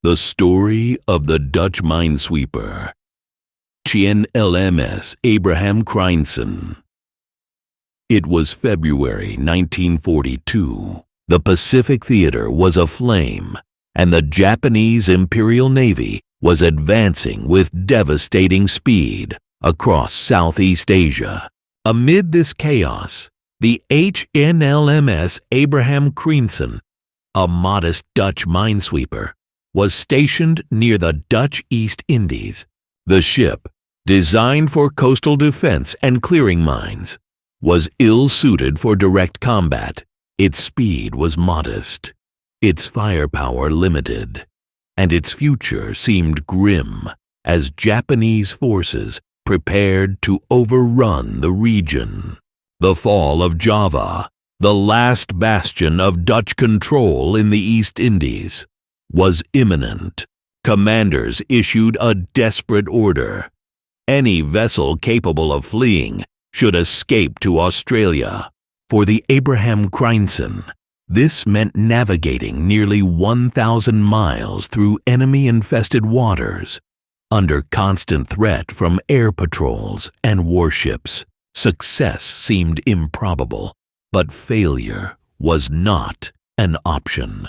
The story of the Dutch minesweeper, HNLMS Abraham Crijnssen. It was February 1942. The Pacific Theater was aflame, and the Japanese Imperial Navy was advancing with devastating speed across Southeast Asia. Amid this chaos, the HNLMS Abraham Crijnssen, a modest Dutch minesweeper, was stationed near the Dutch East Indies. The ship, designed for coastal defense and clearing mines, was ill-suited for direct combat. Its speed was modest, its firepower limited, and its future seemed grim as Japanese forces prepared to overrun the region. The fall of Java, the last bastion of Dutch control in the East Indies, was imminent. Commanders issued a desperate order. Any vessel capable of fleeing should escape to Australia. For the Abraham Crijnssen, this meant navigating nearly 1,000 miles through enemy-infested waters, under constant threat from air patrols and warships. Success seemed improbable, but failure was not an option.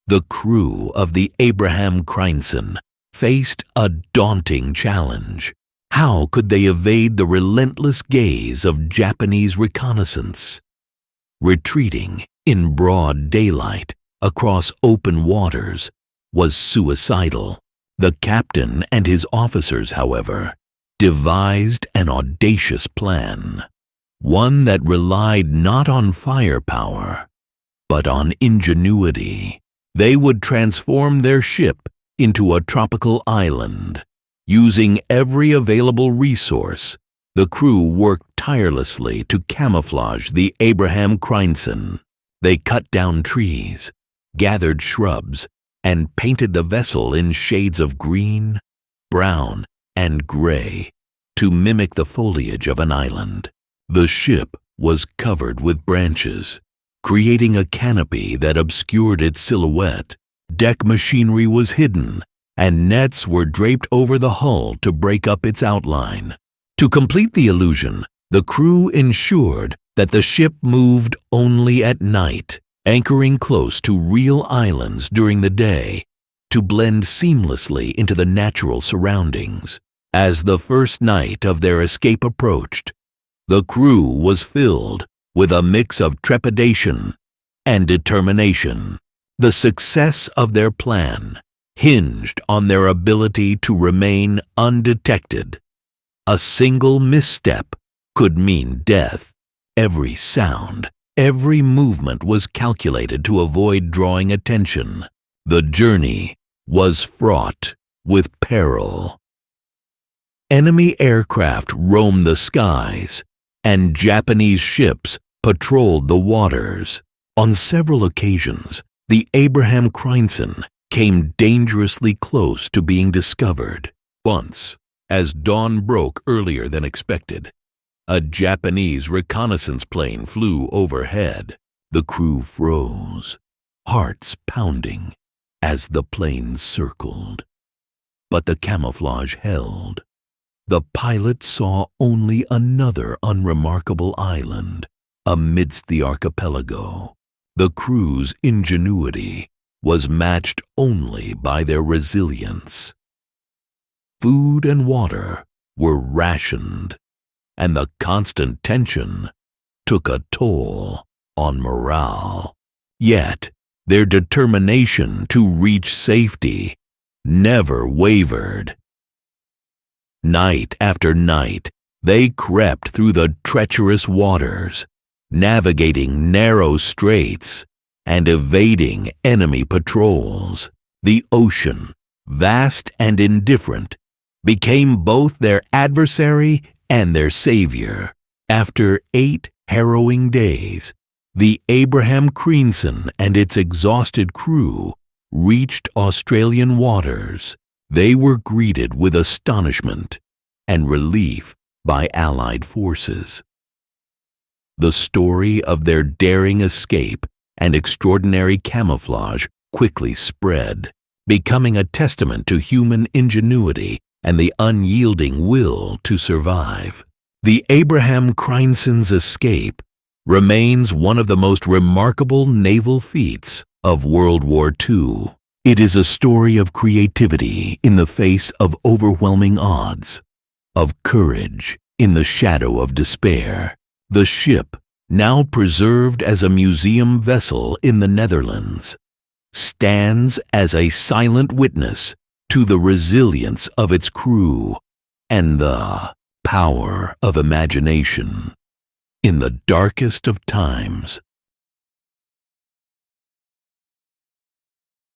The crew of the Abraham Crijnssen faced a daunting challenge. How could they evade the relentless gaze of Japanese reconnaissance? Retreating in broad daylight across open waters was suicidal. The captain and his officers, however, devised an audacious plan, one that relied not on firepower, but on ingenuity. They would transform their ship into a tropical island. Using every available resource, the crew worked tirelessly to camouflage the Abraham Crijnssen. They cut down trees, gathered shrubs, and painted the vessel in shades of green, brown, and gray to mimic the foliage of an island. The ship was covered with branches, creating a canopy that obscured its silhouette. Deck machinery was hidden, and nets were draped over the hull to break up its outline. To complete the illusion, the crew ensured that the ship moved only at night, anchoring close to real islands during the day to blend seamlessly into the natural surroundings. As the first night of their escape approached, the crew was filled with a mix of trepidation and determination. The success of their plan hinged on their ability to remain undetected. A single misstep could mean death. Every sound, every movement was calculated to avoid drawing attention. The journey was fraught with peril. Enemy aircraft roamed the skies, and Japanese ships patrolled the waters. On several occasions, the Abraham Crijnssen came dangerously close to being discovered. Once, as dawn broke earlier than expected, a Japanese reconnaissance plane flew overhead. The crew froze, hearts pounding, as the plane circled. But the camouflage held. The pilot saw only another unremarkable island amidst the archipelago. The crew's ingenuity was matched only by their resilience. Food and water were rationed, and the constant tension took a toll on morale. Yet, their determination to reach safety never wavered. Night after night, they crept through the treacherous waters, navigating narrow straits and evading enemy patrols. The ocean, vast and indifferent, became both their adversary and their savior. After 8 harrowing days, the Abraham Crijnssen and its exhausted crew reached Australian waters. They were greeted with astonishment and relief by Allied forces. The story of their daring escape and extraordinary camouflage quickly spread. becoming a testament to human ingenuity and the unyielding will to survive. The Abraham Crijnsson's escape remains one of the most remarkable naval feats of World War II. It is a story of creativity in the face of overwhelming odds, of courage in the shadow of despair. The ship, now preserved as a museum vessel in the Netherlands, stands as a silent witness to the resilience of its crew and the power of imagination. In the darkest of times,